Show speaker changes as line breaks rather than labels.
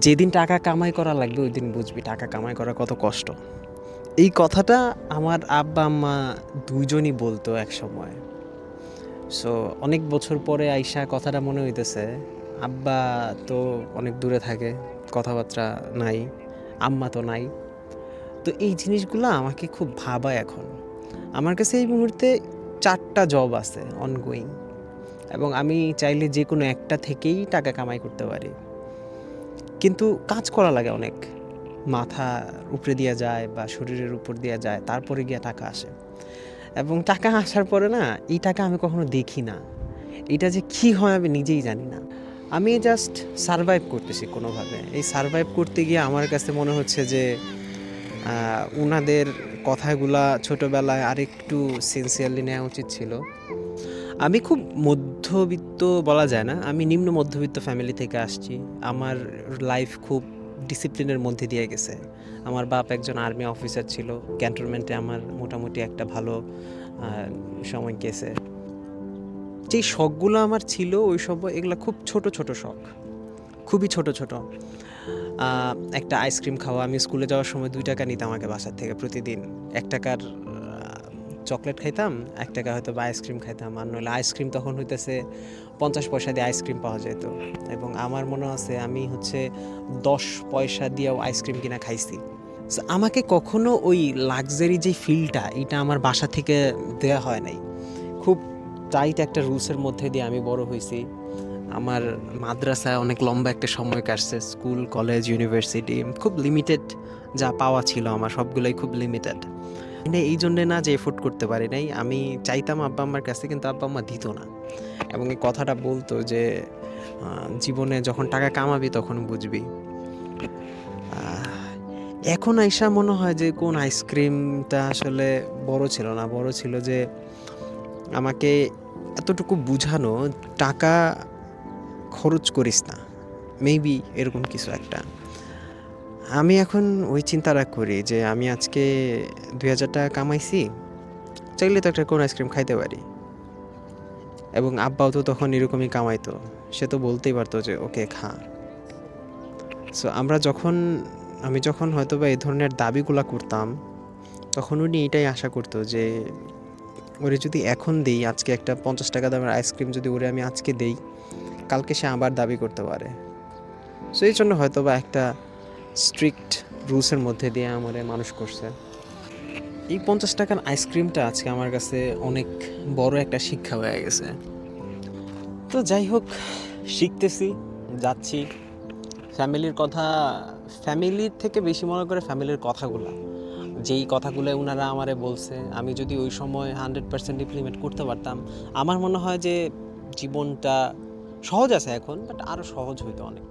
যেদিন টাকা কামাই করা লাগবে ওই দিন বুঝবি টাকা কামাই করা কত কষ্ট। এই কথাটা আমার আব্বা আম্মা দুইজনই বলতো একসময়। সো অনেক বছর পরে আইসা কথাটা মনে হইতেছে। আব্বা তো অনেক দূরে থাকে, কথাবার্তা নাই, আম্মা তো নাই। তো এই জিনিসগুলো আমাকে খুব ভাবায় এখন। আমার কাছে এই মুহূর্তে 4টা জব আছে অনগোয়িং, এবং আমি চাইলে যে কোনো একটা থেকেই টাকা কামাই করতে পারি। কিন্তু কাজ করা লাগে অনেক, মাথা উপরে দিয়া যায় বা শরীরের উপর দিয়া যায়, তারপরে গিয়ে টাকা আসে। এবং টাকা আসার পরে না, এই টাকা আমি কখনো দেখি না। এটা যে কী হয় আমি নিজেই জানি না। আমি জাস্ট সারভাইভ করতেছি কোনোভাবে। এই সারভাইভ করতে গিয়ে আমার কাছে মনে হচ্ছে যে উনাদের কথাগুলা ছোটোবেলায় আরেকটু সিনসিয়ারলি নেওয়া উচিত ছিল। আমি খুব মধ্যবিত্ত বলা যায় না, আমি নিম্ন মধ্যবিত্ত ফ্যামিলি থেকে আসছি। আমার লাইফ খুব ডিসিপ্লিনের মধ্যে দিয়ে গেছে। আমার বাপ একজন আর্মি অফিসার ছিল। ক্যান্টনমেন্টে আমার মোটামুটি একটা ভালো সময় গেছে। যেই শখগুলো আমার ছিল ওই সব, এগুলো খুব ছোট ছোট শখ, খুবই ছোট ছোট। একটা আইসক্রিম খাওয়া, আমি স্কুলে যাওয়ার সময় 2 টাকা নিতাম আমাকে বাসার থেকে প্রতিদিন। 1 টাকার চকলেট খাইতাম, 1 টাকা হয়তো বা আইসক্রিম খাইতাম, আর নইলে আইসক্রিম তখন হইতেছে 50 পয়সা দিয়ে আইসক্রিম পাওয়া যেত। এবং আমার মনে আছে আমি হচ্ছে 10 পয়সা দিয়েও আইসক্রিম কিনা খাইছি। So, আমাকে কখনো ওই লাক্সারি যে ফিলটা, এটা আমার বাসা থেকে দেয়া হয় নাই। খুব টাইট একটা রুলসের মধ্যে দিয়ে আমি বড় হয়েছি। আমার মাদ্রাসায় অনেক লম্বা একটা সময় কাটছে, স্কুল কলেজ ইউনিভার্সিটি খুব লিমিটেড, যা পাওয়া ছিল আমার সবগুলোই খুব লিমিটেড। মানে এই জন্যে না যে এফোর্ড করতে পারি নাই, আমি চাইতাম আব্বা আম্মার কাছে, কিন্তু আব্বা আম্মা দিত না। এবং এই কথাটা বলতো যে জীবনে যখন টাকা কামাবি তখন বুঝবি। এখন আইসা মনে হয় যে কোন আইসক্রিমটা আসলে বড় ছিল না, বড় ছিল যে আমাকে এতটুকু বুঝানো, টাকা খরচ করিস না, মেবি এরকম কিছু একটা। আমি এখন ওই চিন্তাটা করি যে আমি আজকে 2000 টাকা কামাইছি, চাইলে তো একটা কোন আইসক্রিম খাইতে পারি। এবং আব্বাও তো তখন এরকমই কামাইতো, সে তো বলতেই পারতো যে ওকে খা। সো আমি যখন হয়তো বা এই ধরনের দাবিগুলা করতাম, তখন উনি এটাই আশা করতো যে ওরে যদি এখন দেই, আজকে একটা 50 টাকা দামের আইসক্রিম যদি ওরে আমি আজকে দেই, কালকে সে আবার দাবি করতে পারে। সো এই জন্য হয়তো বা একটা স্ট্রিক্ট রুলসের মধ্যে দিয়ে আমারে মানুষ করছে। এই 50 টাকার আইসক্রিমটা আজকে আমার কাছে অনেক বড় একটা শিক্ষা হয়ে গেছে। তো যাই হোক, শিখতেছি, যাচ্ছি। ফ্যামিলির কথা, ফ্যামিলির থেকে বেশি মনে করে ফ্যামিলির কথাগুলো, যেই কথাগুলো ওনারা আমারে বলছে, আমি যদি ওই সময় 100% ইমপ্লিমেন্ট করতে পারতাম, আমার মনে হয় যে জীবনটা সহজ আছে এখন, বাট আরও সহজ হইতো অনেক।